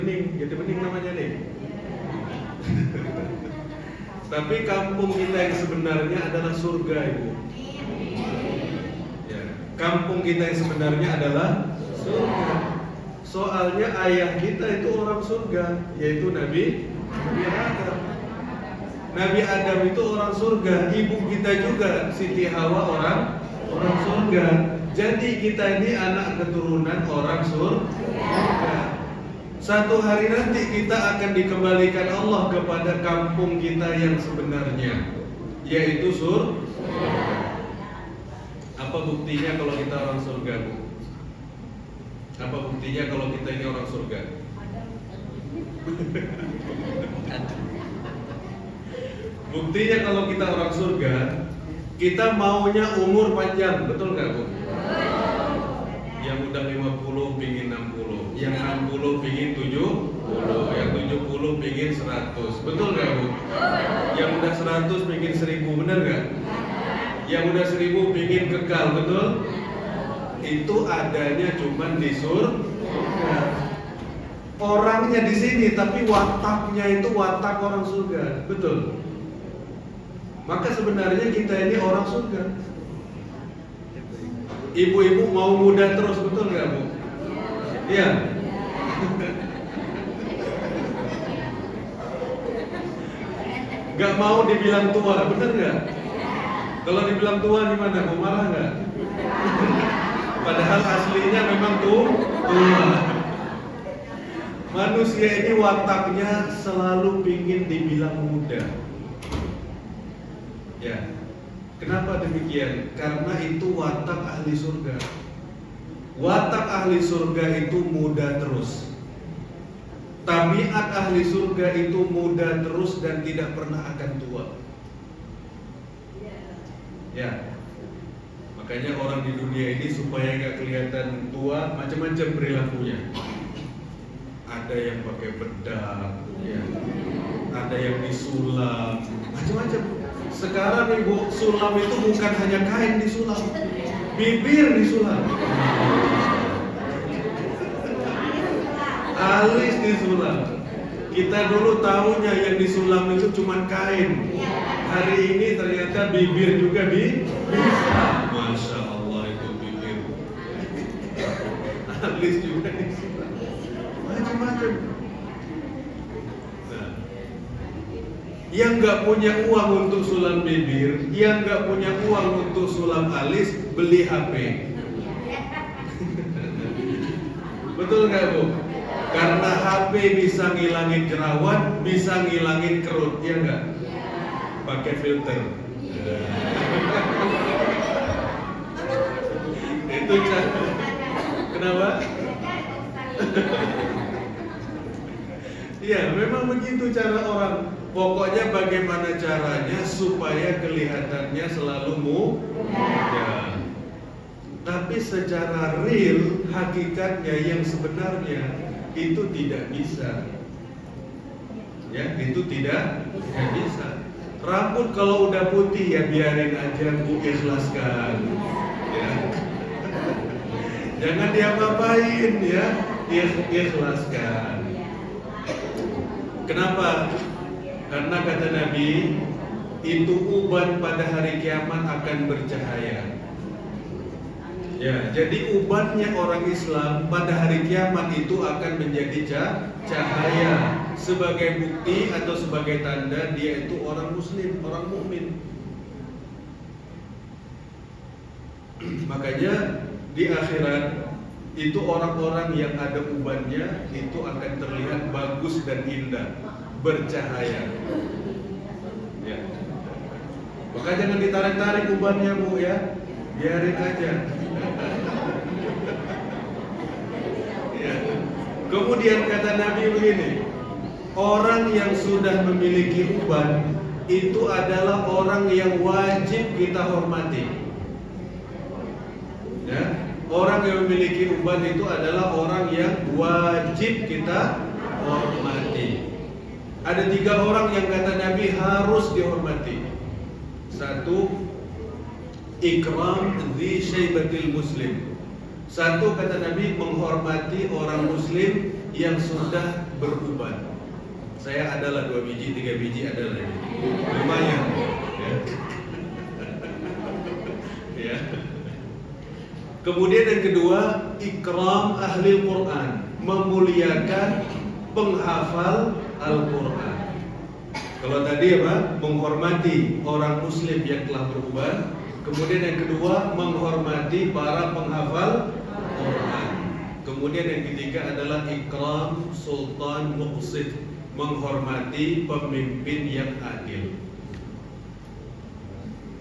Jati Bening namanya nih. Tapi kampung kita yang sebenarnya adalah surga, Ibu. Ya, kampung kita yang sebenarnya adalah surga. Soalnya ayah kita itu orang surga, yaitu Nabi Adam. Nabi Adam itu orang surga, ibu kita juga Siti Hawa orang surga. Jadi kita ini anak keturunan orang surga. Satu hari nanti kita akan dikembalikan Allah kepada kampung kita yang sebenarnya, yaitu surga. Apa buktinya kalau kita orang surga, Bu? Apa buktinya kalau kita ini orang surga? Buktinya kalau kita orang surga, kita maunya umur panjang, betul nggak, Bu? Yang udah 50 pingin 60, yang 60 pingin 70, yang 70 pingin 100, betul nggak, Bu? Yang udah 100 pingin 1000, bener nggak? Yang udah 1000 pingin kekal, betul? Itu adanya cuman di surga. Orangnya di sini, tapi wataknya itu watak orang surga, betul? Maka sebenarnya kita ini orang surga. Ibu-ibu mau muda terus, betul nggak, Bu? Iya. Gak mau dibilang tua, bener nggak? Kalau dibilang tua gimana? Mau marah nggak? Padahal aslinya memang tua. Manusia ini wataknya selalu pingin dibilang muda. Ya. Kenapa demikian? Karena itu watak ahli surga. Watak ahli surga itu muda terus. Tabiat ahli surga itu muda terus dan tidak pernah akan tua. Ya. Makanya orang di dunia ini supaya nggak kelihatan tua, macam-macam perilakunya. Ada yang pakai bedak, ya. Ada yang disulam, macam-macam. Sekarang Ibu, sulam itu bukan hanya kain disulam, bibir disulam, alis disulam. Kita dulu tahunya yang disulam itu cuma kain. Hari ini ternyata bibir juga bisa. Masya Allah, itu bibir, alis juga disulam, macam-macam. Yang nggak punya uang untuk sulam bibir, yang nggak punya uang untuk sulam alis, beli HP. Betul nggak, Bu? Karena HP bisa ngilangin jerawat, bisa ngilangin kerut, ya nggak? Pakai filter. Itu cara. Kenapa? Iya, memang begitu cara orang. Pokoknya bagaimana caranya supaya kelihatannya selalu muda. Tapi secara real, hakikatnya yang sebenarnya itu tidak bisa. Ya, itu tidak bisa. Rambut kalau udah putih ya biarin aja, Bu, ikhlaskan. Ya. Jangan diapa-apain ya, ikhlaskan. Kenapa? Karena kata Nabi, itu uban pada hari kiamat akan bercahaya. Ya, jadi ubannya orang Islam pada hari kiamat itu akan menjadi cahaya sebagai bukti atau sebagai tanda dia itu orang Muslim, orang mukmin. Makanya di akhirat itu orang-orang yang ada ubannya itu akan terlihat bagus dan indah, bercahaya. Ya. Maka jangan ditarik-tarik ubannya, Bu, ya. Biarin aja. Ya. Kemudian kata Nabi begini, orang yang sudah memiliki uban itu adalah orang yang wajib kita hormati. Ya. Orang yang memiliki uban itu adalah orang yang wajib kita hormati. Ada 3 orang yang kata Nabi harus dihormati. 1, ikram dzi syaibatil muslim. 1 kata Nabi menghormati orang muslim yang sudah beruban. Saya adalah 2 biji, 3 biji adalah ini. Lumayan. Ya. Ya. Kemudian yang kedua, ikram ahli Quran, memuliakan penghafal Al-Quran. Kalau tadi apa? Menghormati orang muslim yang telah beruban. Kemudian yang kedua, menghormati para penghafal Quran. Kemudian yang ketiga adalah ikram sultan muqsid, menghormati pemimpin yang adil.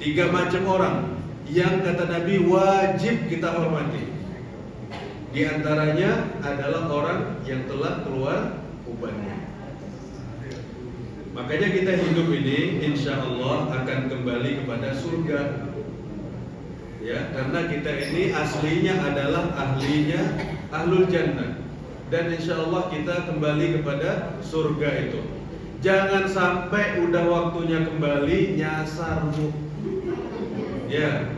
3 macam orang yang kata Nabi wajib kita hormati. Di antaranya adalah orang yang telah keluar ubannya. Makanya kita hidup ini insya Allah akan kembali kepada surga. Ya, karena kita ini aslinya adalah ahlinya ahlul jannah. Dan insya Allah kita kembali kepada surga itu. Jangan sampai udah waktunya kembali nyasar Bu. Ya.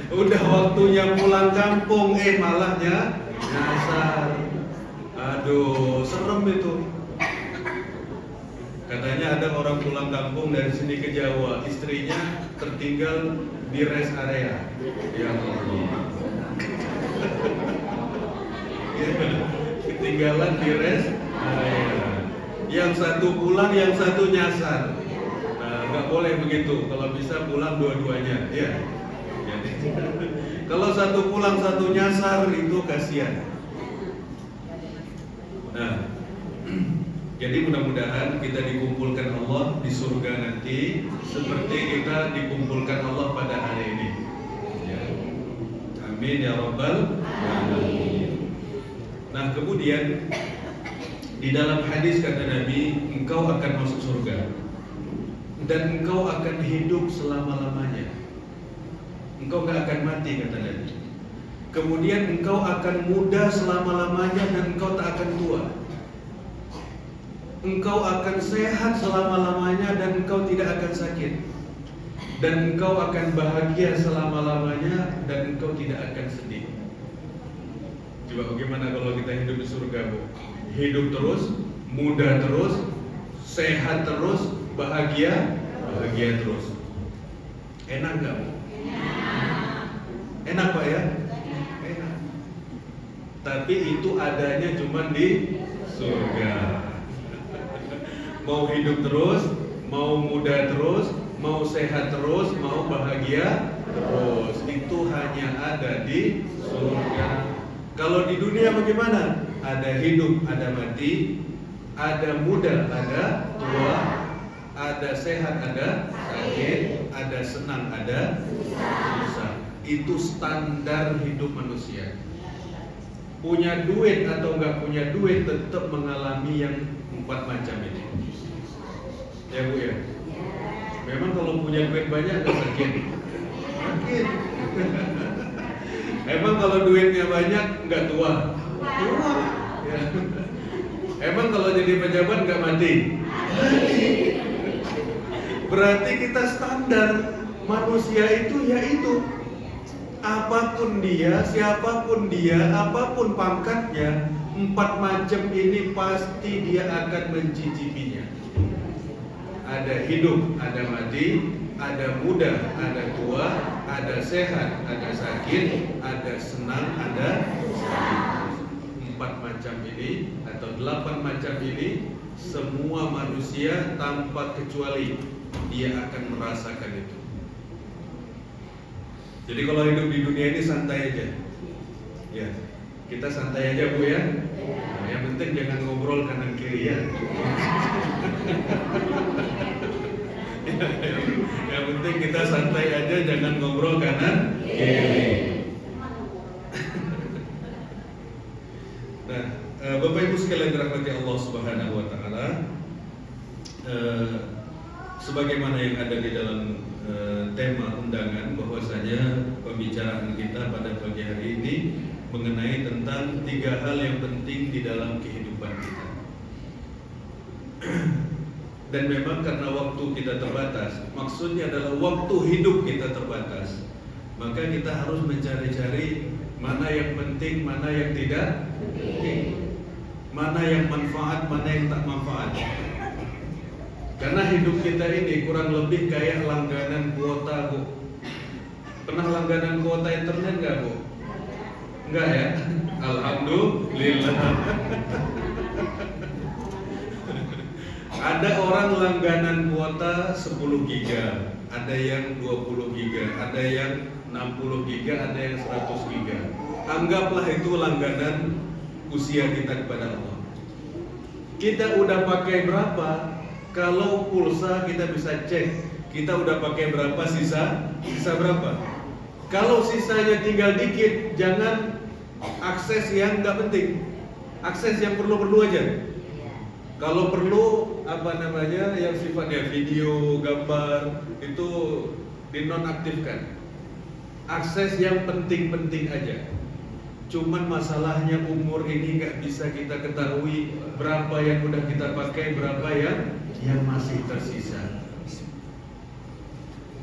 Udah waktunya pulang kampung, malahnya nyasar. Aduh, serem itu. Katanya ada orang pulang kampung dari sini ke Jawa, istrinya tertinggal di rest area. Ya Allah. Ketinggalan di rest area. Yang satu pulang, yang satu nyasar. Nah, nggak boleh begitu. Kalau bisa pulang dua-duanya. Ya. Jadi, kalau satu pulang, satu nyasar itu kasihan. Nah. Jadi mudah-mudahan kita dikumpulkan Allah di surga nanti seperti kita dikumpulkan Allah pada hari ini. Ya. Amin ya rabbal alamin. Nah kemudian di dalam hadis kata Nabi, engkau akan masuk surga dan engkau akan hidup selama-lamanya. Engkau gak akan mati kata Nabi. Kemudian engkau akan muda selama-lamanya dan engkau tak akan tua. Engkau akan sehat selama-lamanya dan engkau tidak akan sakit. Dan engkau akan bahagia selama-lamanya dan engkau tidak akan sedih. Coba bagaimana kalau kita hidup di surga Bu? Hidup terus, muda terus, sehat terus, bahagia terus. Enak gak Bu? Enak Pak ya? Enak. Tapi itu adanya cuma di surga. Mau hidup terus, mau muda terus, mau sehat terus, mau bahagia terus. Itu hanya ada di surga. Kalau di dunia bagaimana? Ada hidup, ada mati, ada muda, ada tua, ada sehat, ada sakit, ada senang, ada susah. Itu standar hidup manusia. Punya duit atau nggak punya duit tetap mengalami yang 4 macam ini. Ya Bu ya. Memang kalau punya duit banyak nggak sakit? Sakit. Emang kalau duitnya banyak nggak tua? Tua. Ya. Emang kalau jadi pejabat nggak mati? Mati. Berarti kita standar manusia itu ya itu. Apapun dia, siapapun dia, apapun pangkatnya, 4 macam ini pasti dia akan mencicipinya. Ada hidup, ada mati, ada muda, ada tua, ada sehat, ada sakit, ada senang, ada sedih. 4 macam ini atau 8 macam ini semua manusia tanpa kecuali dia akan merasakan itu. Jadi kalau hidup di dunia ini santai aja. Ya, kita santai aja Bu ya. Nah, yang penting jangan ngobrol kanan kiri ya. Yang penting kita santai aja, jangan ngobrol kanan kiri. Nah, Bapak Ibu sekalian dirahmati Allah Subhanahu wa taala, sebagaimana yang ada di dalam tema undangan, bahwasanya pembicaraan kita pada pagi hari ini mengenai tentang 3 hal yang penting di dalam kehidupan kita. Dan memang karena waktu kita terbatas, maksudnya adalah waktu hidup kita terbatas, maka kita harus mencari-cari mana yang penting, mana yang tidak penting. mana yang manfaat, mana yang tak manfaat. Karena hidup kita ini kurang lebih kayak langganan kuota, Bu. Pernah langganan kuota internet nggak, Bu? Enggak ya? Alhamdulillah. Ada orang langganan kuota 10 giga, ada yang 20 giga, ada yang 60 giga, ada yang 100 giga. Anggaplah itu langganan usia kita kepada Allah. Kita udah pakai berapa? Kalau pulsa kita bisa cek, kita udah pakai berapa, sisa berapa. Kalau sisanya tinggal dikit, jangan akses yang nggak penting, akses yang perlu aja. Kalau perlu yang sifatnya video, gambar itu dinonaktifkan. Akses yang penting-penting aja. Cuman masalahnya umur ini nggak bisa kita ketahui berapa yang udah kita pakai, berapa yang masih tersisa.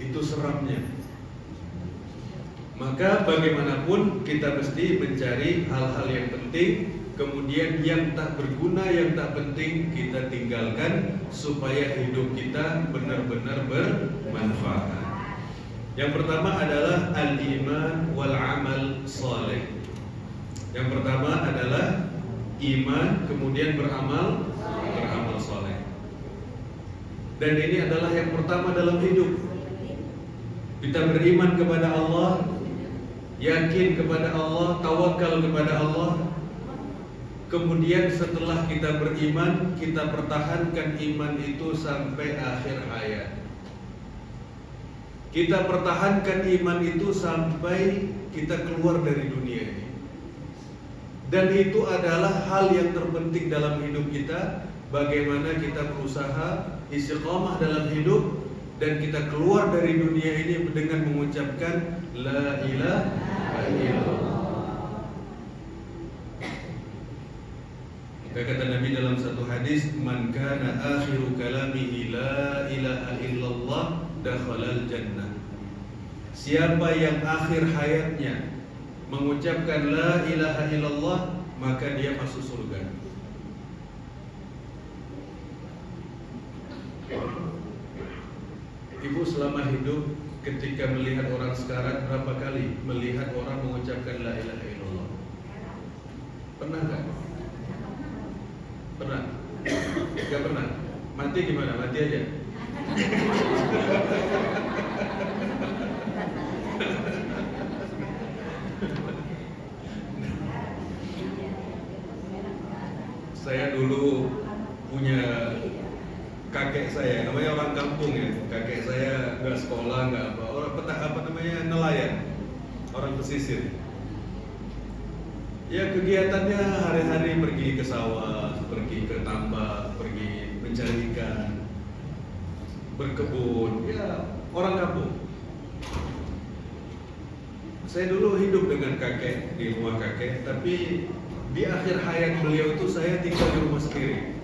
Itu seramnya. Maka bagaimanapun kita mesti mencari hal-hal yang penting, kemudian yang tak berguna, yang tak penting kita tinggalkan supaya hidup kita benar-benar bermanfaat. Yang pertama adalah al-iman wal amal saleh. Yang pertama adalah iman, kemudian beramal saleh. Dan ini adalah yang pertama dalam hidup. Kita beriman kepada Allah, yakin kepada Allah, tawakal kepada Allah. Kemudian setelah kita beriman, kita pertahankan iman itu sampai akhir hayat. Kita pertahankan iman itu sampai kita keluar dari dunia ini. Dan itu adalah hal yang terpenting dalam hidup kita. Bagaimana kita berusaha istiqamah dalam hidup dan kita keluar dari dunia ini dengan mengucapkan la ilaha illallah. Kata Nabi dalam satu hadis, man kana akhiru kalamihi la ilaha illallah dakhalal jannah. Siapa yang akhir hayatnya mengucapkan la ilaha illallah, maka dia masuk surga. Ibu selama hidup ketika melihat orang sekarang, berapa kali melihat orang mengucapkan la ilaha illallah? Pernah gak? Pernah? Gak pernah? Mati gimana? Mati aja. Saya dulu punya kakek saya, namanya orang kampung ya. Kakek saya nggak sekolah, nggak apa. Orang nelayan, orang pesisir. Ya kegiatannya hari-hari pergi ke sawah, pergi ke tambak, pergi mencari ikan, berkebun. Ya orang kampung. Saya dulu hidup dengan kakek di rumah kakek, tapi di akhir hayat beliau itu saya tinggal di rumah sendiri.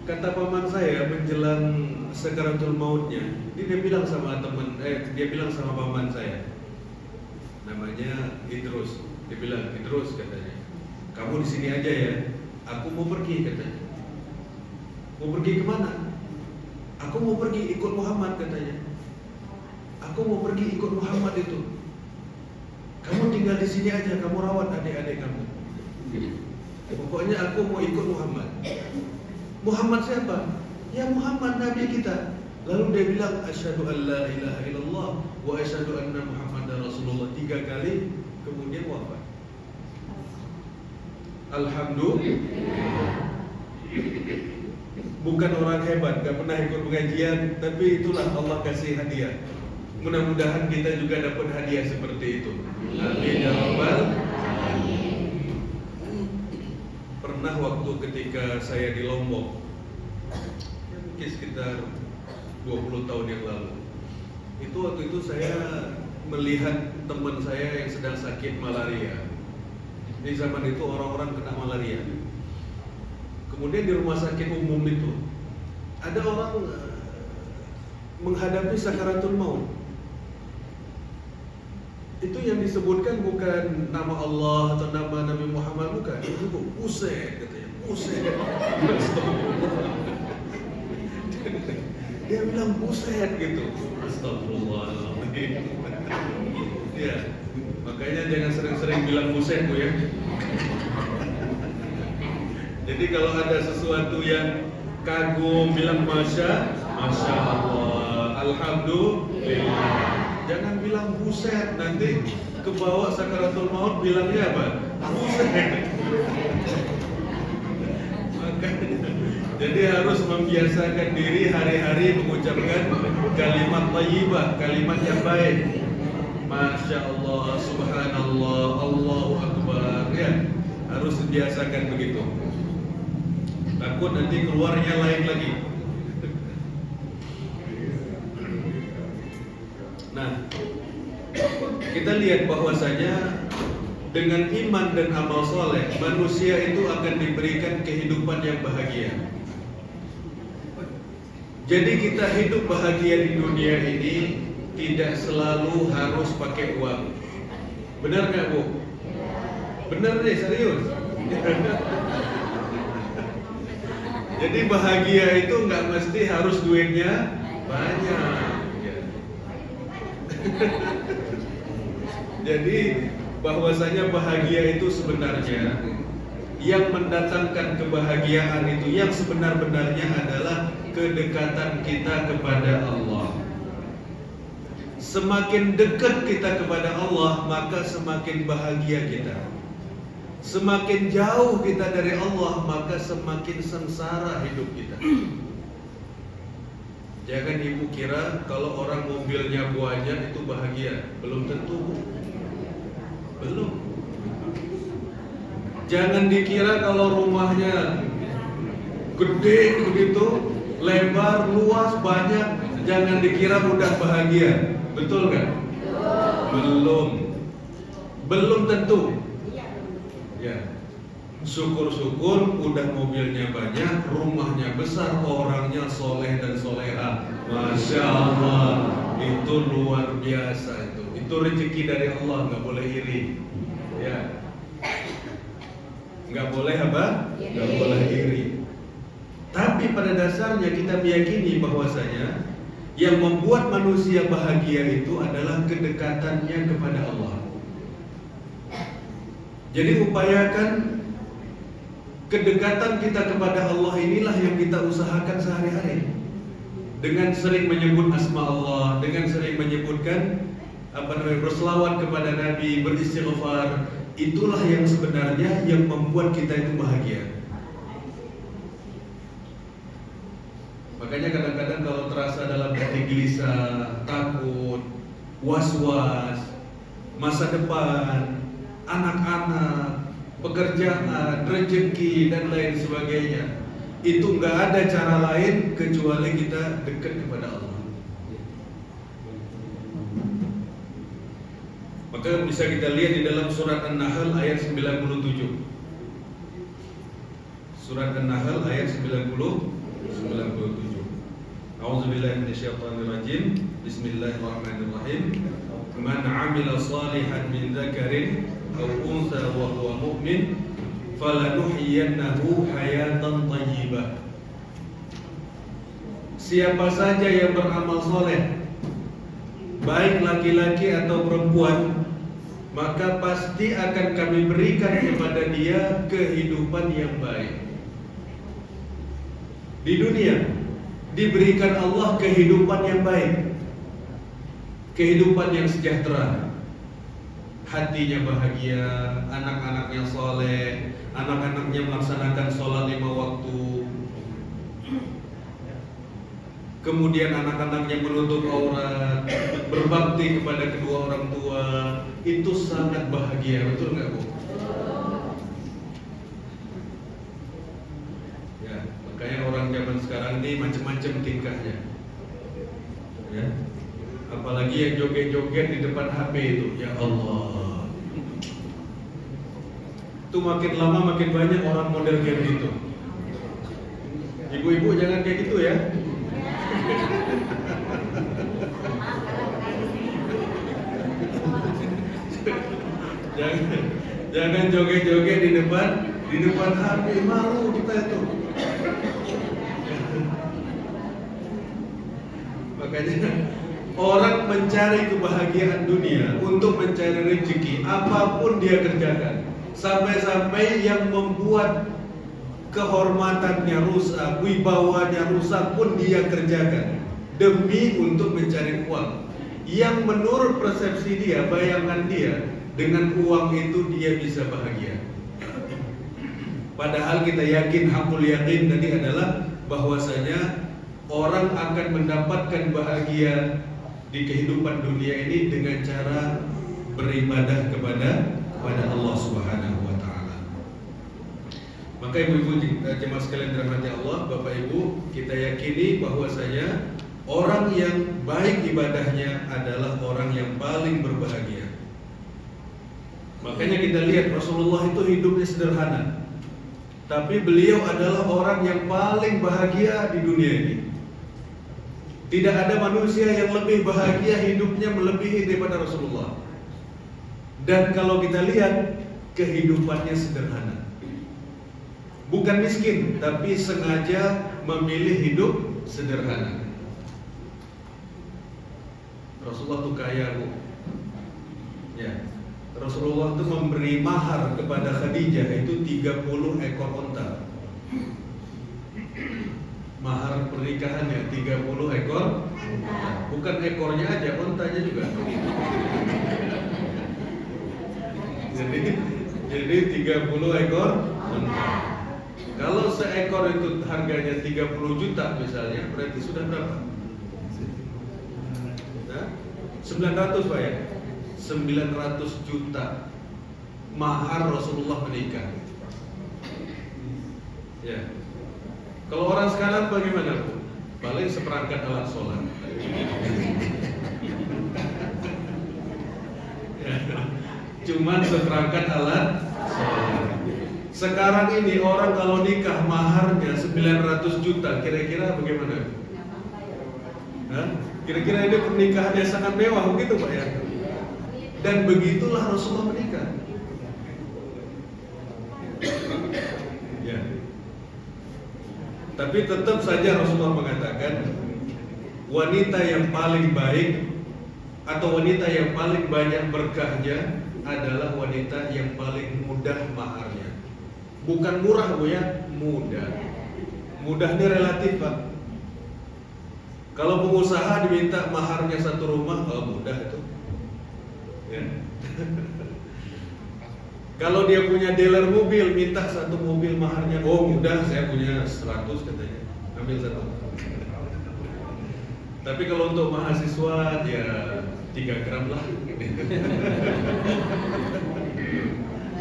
Kata paman saya menjelang sakaratul mautnya, dia bilang sama paman saya, namanya Idrus. Dia bilang, Idrus katanya, kamu di sini aja ya. Aku mau pergi katanya. Mau pergi kemana? Aku mau pergi ikut Muhammad katanya. Aku mau pergi ikut Muhammad itu. Kamu tinggal di sini aja, kamu rawat adik-adik kamu. Pokoknya aku mau ikut Muhammad. Muhammad siapa? Ya Muhammad Nabi kita. Lalu dia bilang asyhadu an la ilaha illallah wa asyhadu anna Muhammadar Rasulullah 3 kali, kemudian wafat. Alhamdulillah. Bukan orang hebat, gak pernah ikut pengajian, tapi itulah Allah kasih hadiah. Mudah-mudahan kita juga dapat hadiah seperti itu. Amin ya rabbal alamin. Pernah waktu ketika saya di Lombok, mungkin sekitar 20 tahun yang lalu, waktu itu saya melihat teman saya yang sedang sakit malaria. Di zaman itu orang-orang kena malaria. Kemudian di rumah sakit umum itu ada orang menghadapi sakaratul maut. Itu yang disebutkan bukan nama Allah atau nama Nabi Muhammad, bukan. Itu buset katanya, buset. Dia bilang buset gitu. Astagfirullahaladzim. Ya, makanya jangan sering-sering bilang buset Bu ya. Jadi kalau ada sesuatu yang kagum bilang masya Allah, alhamdulillah. Jangan bilang buset, nanti kebawa sakaratul maut bilangnya apa? Buset. Makanya, jadi harus membiasakan diri hari-hari mengucapkan kalimat thayyibah, kalimat yang baik. Masya Allah, subhanallah, Allahu Akbar, ya. Harus dibiasakan begitu. Takut nanti keluarnya lain lagi. Nah, kita lihat bahwasanya dengan iman dan amal soleh, manusia itu akan diberikan kehidupan yang bahagia. Jadi kita hidup bahagia di dunia ini tidak selalu harus pakai uang. Benar nggak Bu? Benar nih, serius. Jadi bahagia itu nggak mesti harus duitnya banyak. Jadi bahwasanya bahagia itu sebenarnya yang mendatangkan kebahagiaan itu yang sebenar-benarnya adalah kedekatan kita kepada Allah. Semakin dekat kita kepada Allah, maka semakin bahagia kita. Semakin jauh kita dari Allah, maka semakin sengsara hidup kita. Jangan ibu kira kalau orang mobilnya banyak itu bahagia. Belum tentu. Belum. Jangan dikira kalau rumahnya gede begitu, lebar, luas, banyak, jangan dikira mudah bahagia. Betul nggak? Belum. Belum tentu. Ya. Syukur-syukur udah mobilnya banyak, rumahnya besar, orangnya soleh dan soleha. Masya Allah, itu luar biasa itu. Itu rezeki dari Allah, nggak boleh iri. Ya, nggak boleh apa? Nggak boleh iri. Tapi pada dasarnya kita meyakini bahwasanya yang membuat manusia bahagia itu adalah kedekatannya kepada Allah. Jadi upayakan kedekatan kita kepada Allah inilah yang kita usahakan sehari-hari. Dengan sering menyebut asma Allah, dengan sering menyebutkan berselawat kepada Nabi, beristighfar, itulah yang sebenarnya yang membuat kita itu bahagia. Makanya kadang-kadang kalau terasa dalam hati gelisah, takut, was-was, masa depan, anak-anak, pekerjaan, rezeki dan lain sebagainya, itu nggak ada cara lain kecuali kita dekat kepada Allah. Maka bisa kita lihat di dalam surat An-Nahl ayat 97. Surat An-Nahl ayat 97. A'udzubillahi minasyaitonirrajim. Bismillahirrahmanirrahim. Man 'amila shalihan min dzakarin aw untha wa huwa mu'min falanuhyiyannahu hayatan thayyibah. Siapa saja yang beramal soleh, baik laki-laki atau perempuan, maka pasti akan kami berikan kepada dia kehidupan yang baik. Di dunia diberikan Allah kehidupan yang baik, kehidupan yang sejahtera, hatinya bahagia, anak-anaknya soleh, anak-anaknya melaksanakan sholat 5 waktu, kemudian anak-anaknya menutup aurat, berbakti kepada kedua orang tua, itu sangat bahagia, betul nggak Bu? Ya, makanya orang zaman sekarang ini macam-macam tingkahnya, ya. Apalagi yang joget-joget di depan HP itu, ya Allah. Itu makin lama makin banyak orang model kayak gitu. Ibu-ibu jangan kayak gitu ya. Jangan joget-joget di depan HP, malu kita itu. Makanya orang mencari kebahagiaan dunia untuk mencari rezeki, apapun dia kerjakan. Sampai-sampai yang membuat kehormatannya rusak, wibawanya rusak pun dia kerjakan demi untuk mencari uang. Yang menurut persepsi dia, bayangan dia, dengan uang itu dia bisa bahagia. Padahal kita yakin, hakul yakin tadi adalah bahwasanya orang akan mendapatkan bahagia di kehidupan dunia ini dengan cara beribadah kepada Allah Subhanahu wa taala. Maka ibu-ibu jemaah sekalian dirahmati Allah, Bapak Ibu, kita yakini bahwasanya orang yang baik ibadahnya adalah orang yang paling berbahagia. Makanya kita lihat Rasulullah itu hidupnya sederhana, tapi beliau adalah orang yang paling bahagia di dunia ini. Tidak ada manusia yang lebih bahagia hidupnya melebihi daripada Rasulullah. Dan kalau kita lihat, kehidupannya sederhana. Bukan miskin, tapi sengaja memilih hidup sederhana. Rasulullah itu kaya, Bu. Ya. Rasulullah itu memberi mahar kepada Khadijah itu 30 ekor onta. Mahar pernikahannya 30 ekor. Bukan ekornya aja, ontanya juga. Jadi 30 ekor onta. Kalau seekor itu harganya 30 juta misalnya, berarti sudah berapa? 900 Pak ya? 900 juta mahar Rasulullah menikah. Ya. Kalau orang sekarang bagaimana, Bu? Paling seperangkat alat sholat. Ya. Cuman seperangkat alat sholat. Sekarang ini orang kalau nikah maharnya 900 juta, kira-kira bagaimana? Hah? Kira-kira ini pernikahan yang sangat mewah begitu Pak ya? Dan begitulah Rasulullah menikah. Ya. Tapi tetap saja Rasulullah mengatakan wanita yang paling baik atau wanita yang paling banyak berkahnya adalah wanita yang paling mudah maharnya. Bukan murah Bu ya, mudah. Mudah ini relatif Pak. Kalau pengusaha diminta maharnya satu rumah, mudah itu. Ya. Kalau dia punya dealer mobil, minta satu mobil maharnya, mudah, saya punya 100 katanya, ambil satu. Tapi kalau untuk mahasiswa ya 3 gram lah.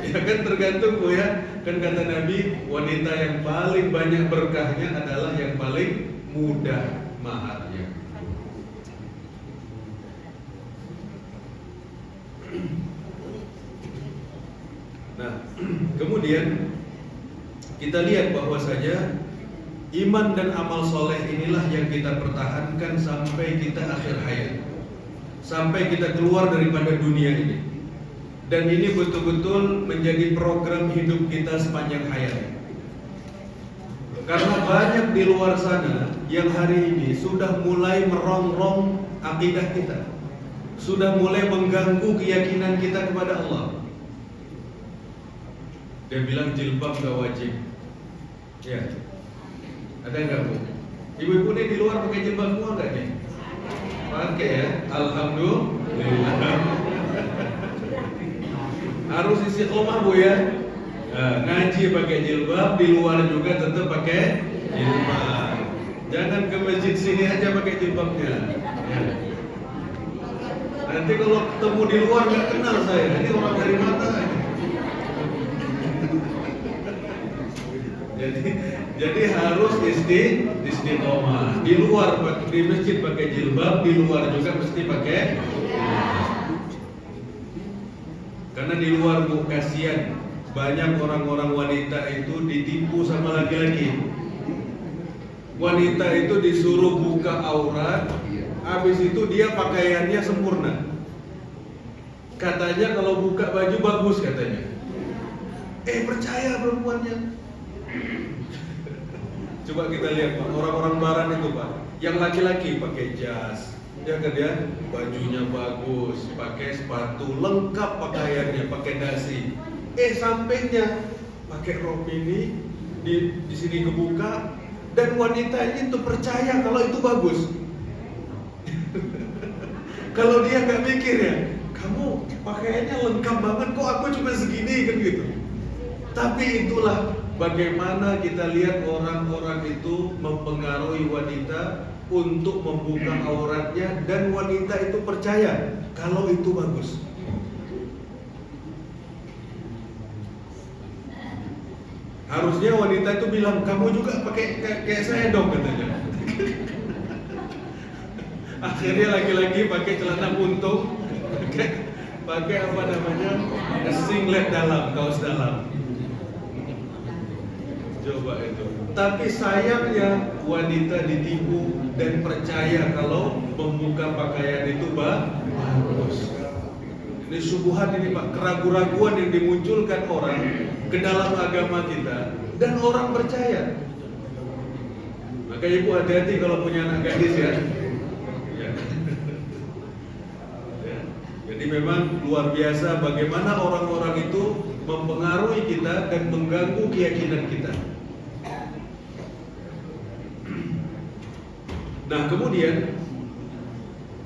Ya kan tergantung Bu ya. Kan kata Nabi, wanita yang paling banyak berkahnya adalah yang paling mudah maharnya. Nah, kemudian kita lihat bahwasanya iman dan amal soleh inilah yang kita pertahankan sampai kita akhir hayat, sampai kita keluar daripada dunia ini. Dan ini betul-betul menjadi program hidup kita sepanjang hayat. Karena banyak di luar sana yang hari ini sudah mulai merongrong akidah kita, sudah mulai mengganggu keyakinan kita kepada Allah. Dia bilang jilbab gak wajib. Ya, ada nggak Bu? Ibu-ibu nih di luar pakai jilbab semua nggak nih? Pakai ya, alhamdulillah. Harus istiqomah Bu ya. Ngaji pakai jilbab, di luar juga tetap pakai jilbab. Jangan ke masjid sini aja pakai jilbabnya. Ya. Nanti kalau ketemu di luar nggak kenal saya, ini orang dari mana? Jadi harus istiqomah. Di luar di masjid pakai jilbab, di luar juga mesti pakai jilbab. Karena di luar Bu, kasihan banyak orang-orang wanita itu ditipu sama laki-laki. Wanita itu disuruh buka aurat, habis itu dia pakaiannya sempurna. Katanya kalau buka baju bagus katanya. Percaya perempuannya. Coba kita lihat Pak, orang-orang barat itu Pak, yang laki-laki pakai jas, ya kan ya, bajunya bagus, pakai sepatu, lengkap pakaiannya, pakai dasi. Sampainya pakai rok ini di sini kebuka, dan wanitanya itu percaya kalau itu bagus. Kalau dia nggak mikir ya, kamu pakaiannya lengkap banget, kok aku cuma segini kan gitu. Tapi itulah bagaimana kita lihat orang-orang itu mempengaruhi wanita untuk membuka auratnya, dan wanita itu percaya kalau itu bagus. Harusnya wanita itu bilang, kamu juga pakai kayak saya dong katanya. Akhirnya laki-laki pakai celana puntung, pakai apa namanya, singlet dalam, kaos dalam. Coba itu. Tapi sayangnya wanita ditipu dan percaya kalau membuka pakaian itu bagus. Ini subuhat ini Pak, keraguan-raguan yang dimunculkan orang ke dalam agama kita, dan orang percaya. Maka ibu hati-hati kalau punya anak gadis ya. Jadi memang luar biasa bagaimana orang-orang itu mempengaruhi kita dan mengganggu keyakinan kita. Nah kemudian,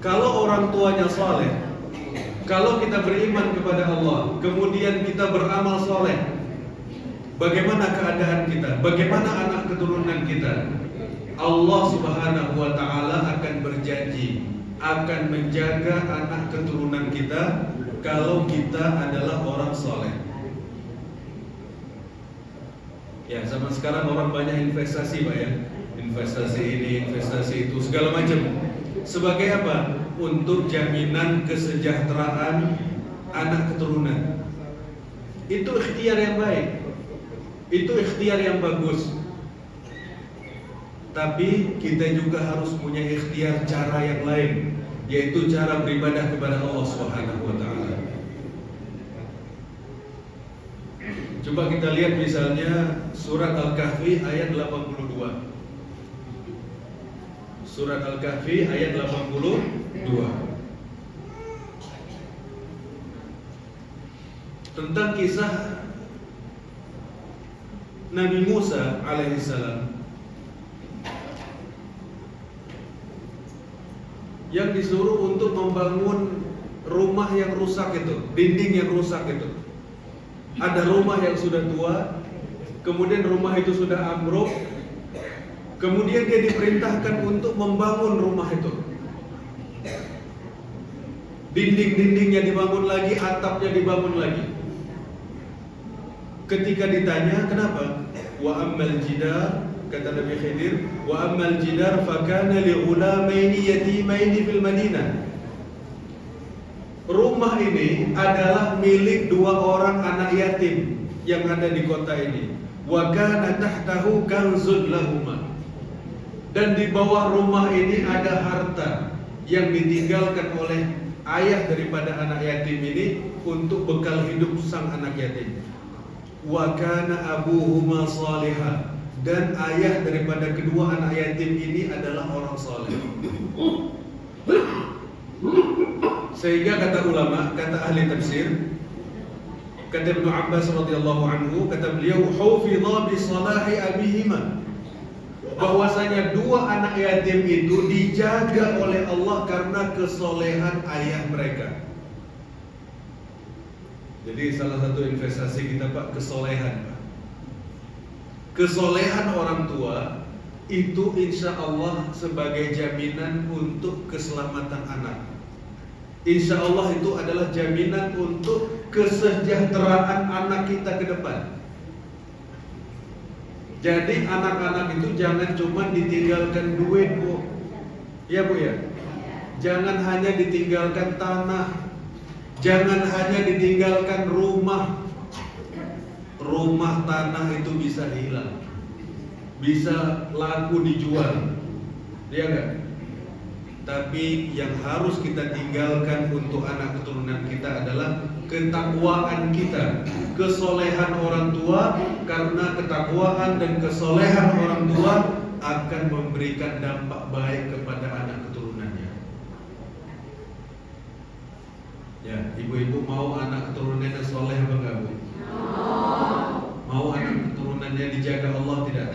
kalau orang tuanya saleh, kalau kita beriman kepada Allah, kemudian kita beramal soleh, bagaimana keadaan kita? Bagaimana anak keturunan kita? Allah Subhanahu wa Ta'ala akan berjanji akan menjaga anak keturunan kita kalau kita adalah orang soleh. Ya, zaman sekarang orang banyak investasi Pak ya, investasi ini, investasi itu, segala macam. Sebagai apa? Untuk jaminan kesejahteraan anak keturunan. Itu ikhtiar yang baik, itu ikhtiar yang bagus. Tapi kita juga harus punya ikhtiar cara yang lain, yaitu cara beribadah kepada Allah Subhanahu wa Ta'ala. Coba kita lihat misalnya surat Al-Kahfi ayat 82. Surat Al-Kahfi ayat 82. Tentang kisah Nabi Musa alaihissalam yang disuruh untuk membangun rumah yang rusak itu, dinding yang rusak itu. Ada rumah yang sudah tua, kemudian rumah itu sudah ambruk, kemudian dia diperintahkan untuk membangun rumah itu. Dinding-dindingnya dibangun lagi, atapnya dibangun lagi. Ketika ditanya kenapa? Wa ammal jidar, kata Nabi Khidir, wa ammal jidar fakana li ghulamaini yatimaini fil Madinah. Rumah ini adalah milik dua orang anak yatim yang ada di kota ini. Wa kana tahtahu kanzun lahuma. Dan di bawah rumah ini ada harta yang ditinggalkan oleh ayah daripada anak yatim ini untuk bekal hidup sang anak yatim. Wa kana abuhuma salihah. Dan ayah daripada kedua anak yatim ini adalah orang saleh. Sehingga kata ulama, kata ahli tafsir, kata Ibnu Abbas radhiyallahu anhu, kata beliau, hufidha bi salahi abihima, bahwasanya dua anak yatim itu dijaga oleh Allah karena kesolehan ayah mereka. Jadi salah satu investasi kita Pak, kesolehan Pak. Kesolehan orang tua itu insya Allah sebagai jaminan untuk keselamatan anak. Insya Allah itu adalah jaminan untuk kesejahteraan anak kita ke depan. Jadi anak-anak itu jangan cuma ditinggalkan duit Bu. Ya Bu ya. Jangan hanya ditinggalkan tanah. Jangan hanya ditinggalkan rumah. Rumah tanah itu bisa hilang, bisa laku dijual, dia enggak? Tapi yang harus kita tinggalkan untuk anak keturunan kita adalah ketakwaan kita, kesolehan orang tua, karena ketakwaan dan kesolehan orang tua akan memberikan dampak baik kepada anak keturunannya. Ya, ibu-ibu mau anak keturunannya soleh apa enggak, Bu? Mau anak keturunannya dijaga Allah tidak?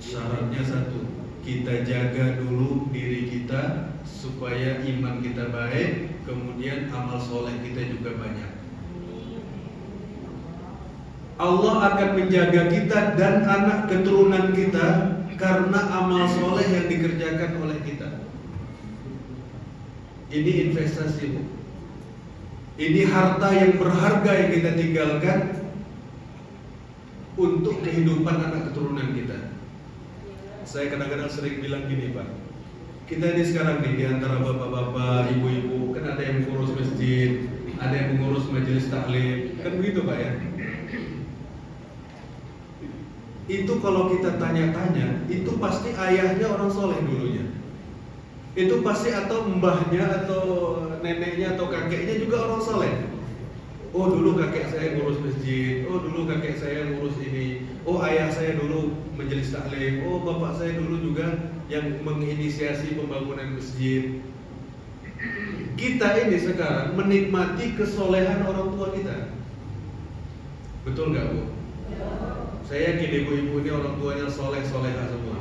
Syaratnya satu, kita jaga dulu diri kita supaya iman kita baik, kemudian amal soleh kita juga banyak. Allah akan menjaga kita dan anak keturunan kita karena amal soleh yang dikerjakan oleh kita. Ini investasi, Bu. Ini harta yang berharga yang kita tinggalkan untuk kehidupan anak keturunan kita. Saya kadang-kadang sering bilang gini, Pak, kita ini sekarang nih, di antara bapak-bapak, ibu-ibu, kan ada yang mengurus masjid, ada yang mengurus majelis taklim, kan begitu, Pak, ya? Itu kalau kita tanya-tanya, itu pasti ayahnya orang soleh dulunya. Itu pasti atau mbahnya atau neneknya atau kakeknya juga orang soleh. Oh, dulu kakek saya ngurus masjid, oh dulu kakek saya ngurus ini, oh ayah saya dulu majelis taklim, oh bapak saya dulu juga yang menginisiasi pembangunan masjid. Kita ini sekarang menikmati kesolehan orang tua kita. Betul nggak, Bu? Saya yakin ibu-ibu ini orang tuanya soleh-soleha semua.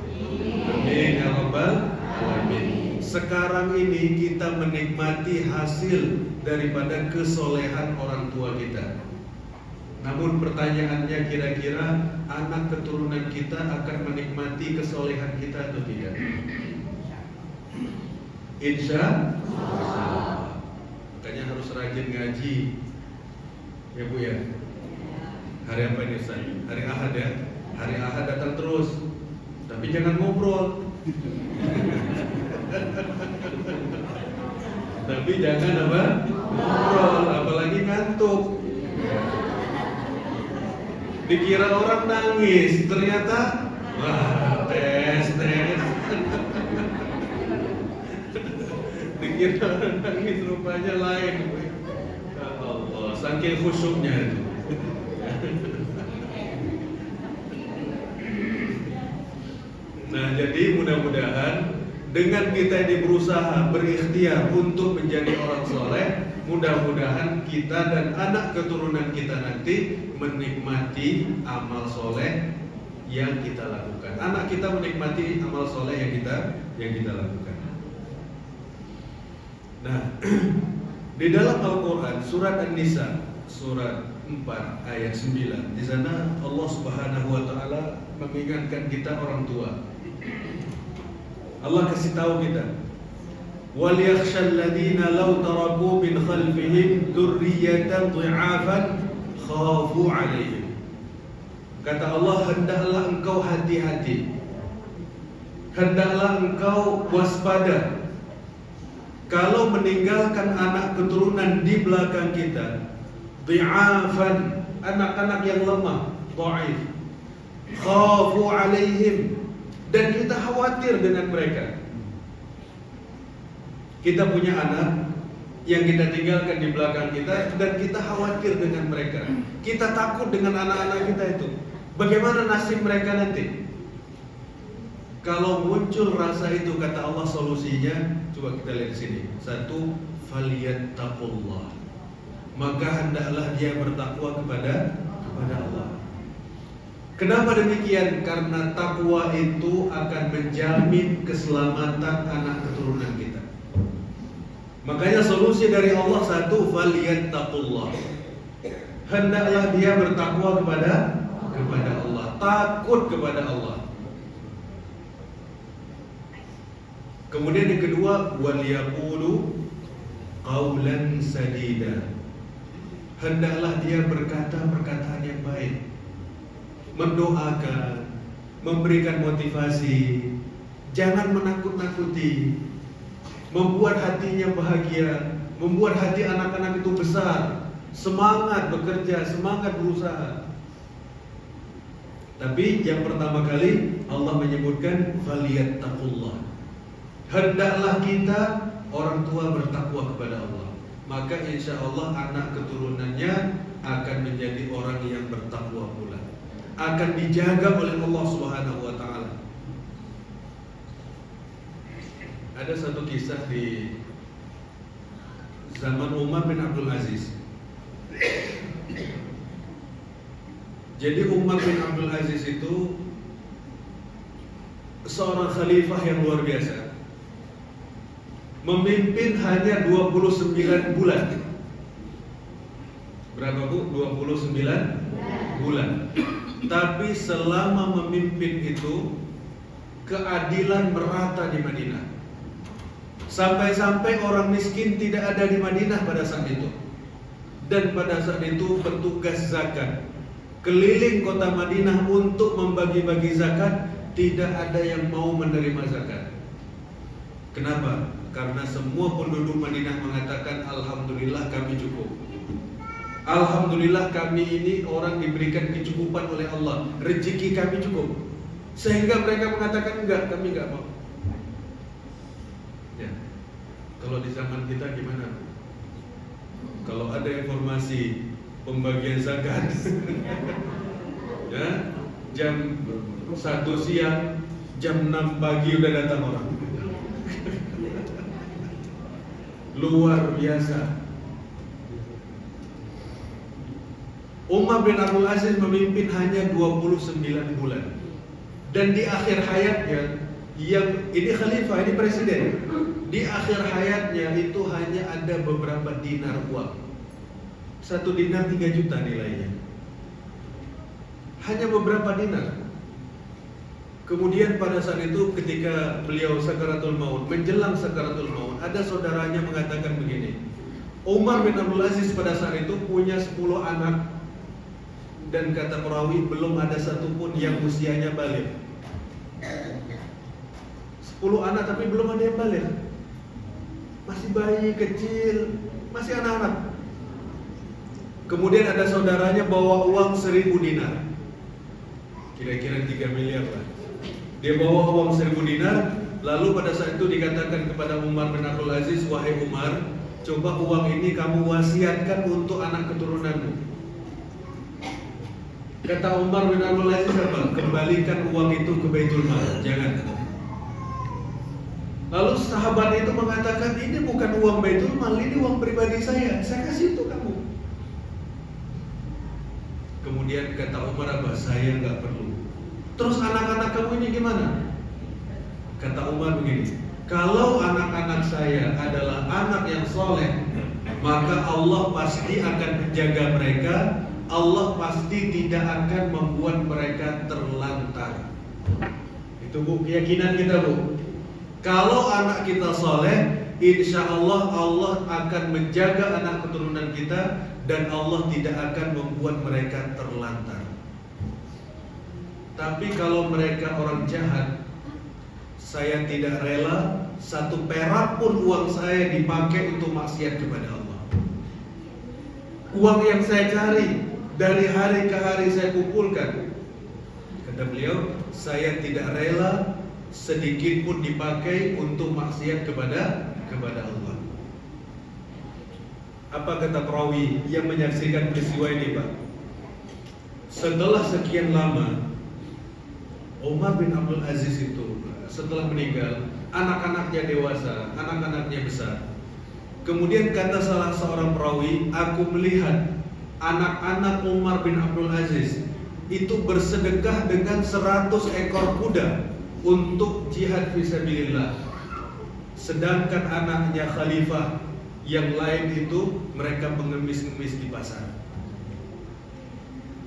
Amin ya rabbal alamin. Sekarang ini kita menikmati hasil daripada kesolehan orang tua kita. Namun pertanyaannya, kira-kira anak keturunan kita akan menikmati kesolehan kita atau tidak? Insya Allah. Makanya harus rajin ngaji, ya Bu ya. Hari apa ini Ustaz? Hari Ahad ya. Hari Ahad datang terus, tapi jangan ngobrol. Tapi jangan apa? Ngobrol, apalagi ngantuk. Dikira orang nangis, ternyata wah, tes. Dikira orang nangis, rupanya lain. Ya Allah, saking khusyuknya itu. Nah, jadi mudah-mudahan dengan kita ini berusaha berikhtiar untuk menjadi orang soleh, mudah-mudahan kita dan anak keturunan kita nanti menikmati amal soleh yang kita lakukan. Anak kita menikmati amal soleh yang kita lakukan. Nah, di dalam Al-Quran surat An-Nisa surat 4 ayat 9, di sana Allah Subhanahu wa taala mengingatkan kita orang tua. Allah kasih tahu kita, wal yakhshal ladina law taraku min khalfihim dzurriyyatan dhi'afan khafu 'alaihim. Kata Allah, hendaklah engkau hati-hati, hendaklah engkau waspada kalau meninggalkan anak keturunan di belakang kita, dhi'afan, anak-anak yang lemah, dhaif, khafu 'alaihim, dan kita khawatir dengan mereka. Kita punya anak yang kita tinggalkan di belakang kita dan kita khawatir dengan mereka. Kita takut dengan anak-anak kita itu. Bagaimana nasib mereka nanti? Kalau muncul rasa itu, kata Allah solusinya, coba kita lihat di sini. Satu, falyattaqullah. Maka hendaklah dia bertakwa kepada Allah. Kenapa demikian? Karena takwa itu akan menjamin keselamatan anak keturunan kita. Makanya solusi dari Allah satu, falyattaqullah. Hendaklah dia bertakwa kepada Allah, takut kepada Allah. Kemudian yang kedua, waliyaqulu qaulan sadida. Hendaklah dia berkata perkataan yang baik, mendoakan, memberikan motivasi, jangan menakut-nakuti, membuat hatinya bahagia, membuat hati anak-anak itu besar, semangat bekerja, semangat berusaha. Tapi yang pertama kali Allah menyebutkan falyattaqullah. hendaklah kita orang tua bertakwa kepada Allah, maka insya Allah anak keturunannya akan menjadi orang yang bertakwa pula, akan dijaga oleh Allah Subhanahu wa taala. Ada satu kisah di zaman Umar bin Abdul Aziz. Jadi Umar bin Abdul Aziz itu seorang khalifah yang luar biasa, memimpin hanya 29 bulan. Berapa Bu? 29 bulan. Tapi selama memimpin itu keadilan merata di Madinah. Sampai-sampai orang miskin tidak ada di Madinah pada saat itu. Dan pada saat itu petugas zakat keliling kota Madinah untuk membagi-bagi zakat, tidak ada yang mau menerima zakat. Kenapa? Karena semua penduduk Madinah mengatakan alhamdulillah kami cukup. Alhamdulillah kami ini orang diberikan kecukupan oleh Allah, rezeki kami cukup. Sehingga mereka mengatakan enggak, kami enggak mau. Ya. Kalau di zaman kita gimana? Kalau ada informasi pembagian zakat ya, jam 1 siang, jam 6 pagi udah datang orang. Luar biasa. Umar bin Abdul Aziz memimpin hanya 29 bulan. Dan di akhir hayatnya, yang ini khalifah, ini presiden, di akhir hayatnya itu hanya ada beberapa dinar uang. 1 dinar 3 juta nilainya. Hanya beberapa dinar. Kemudian pada saat itu ketika beliau sakaratul maut, menjelang sakaratul maut, ada saudaranya mengatakan begini, Umar bin Abdul Aziz pada saat itu punya 10 anak, dan kata perawi belum ada satupun yang usianya balik. 10 anak tapi belum ada yang balik. Masih bayi kecil, masih anak-anak. Kemudian ada saudaranya bawa uang 1000 dinar, kira-kira 3 miliar lah. Dia bawa uang 1000 dinar. Lalu pada saat itu dikatakan kepada Umar bin Abdul Aziz, wahai Umar, coba uang ini kamu wasiatkan untuk anak keturunanmu. Kata Umar bin Abdul Aziz apa? Kembalikan uang itu ke Baitul Mal, jangan. Lalu sahabat itu mengatakan, ini bukan uang Baitul Mal, ini uang pribadi saya kasih itu kamu. Kemudian kata Umar apa? Saya nggak perlu. Terus anak-anak kamu ini gimana? Kata Umar begini, kalau anak-anak saya adalah anak yang soleh, maka Allah pasti akan menjaga mereka. Allah pasti tidak akan membuat mereka terlantar. Itu Bu, keyakinan kita Bu. Kalau anak kita soleh, insya Allah Allah akan menjaga anak keturunan kita, dan Allah tidak akan membuat mereka terlantar. Tapi kalau mereka orang jahat, saya tidak rela 1 perak pun uang saya dipakai untuk maksiat kepada Allah. Uang yang saya cari dari hari ke hari saya kumpulkan, kata beliau, saya tidak rela sedikit pun dipakai untuk maksiat kepada Allah. Apa kata perawi yang menyaksikan peristiwa ini Pak? Setelah sekian lama Umar bin Abdul Aziz itu setelah meninggal, anak-anaknya dewasa, anak-anaknya besar. Kemudian kata salah seorang perawi, aku melihat anak-anak Umar bin Abdul Aziz itu bersedekah dengan 100 ekor kuda untuk jihad fisabilillah. Sedangkan anaknya khalifah yang lain itu mereka mengemis-ngemis di pasar.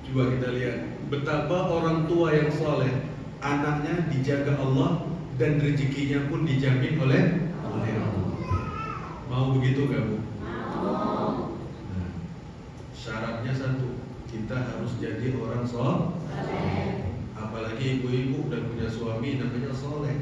Coba kita lihat betapa orang tua yang soleh, anaknya dijaga Allah dan rezekinya pun dijamin oleh Allah. Mau begitu gak Bu? Mau. Nah, syaratnya satu, kita harus jadi orang soleh. Apalagi ibu-ibu udah punya suami namanya soleh.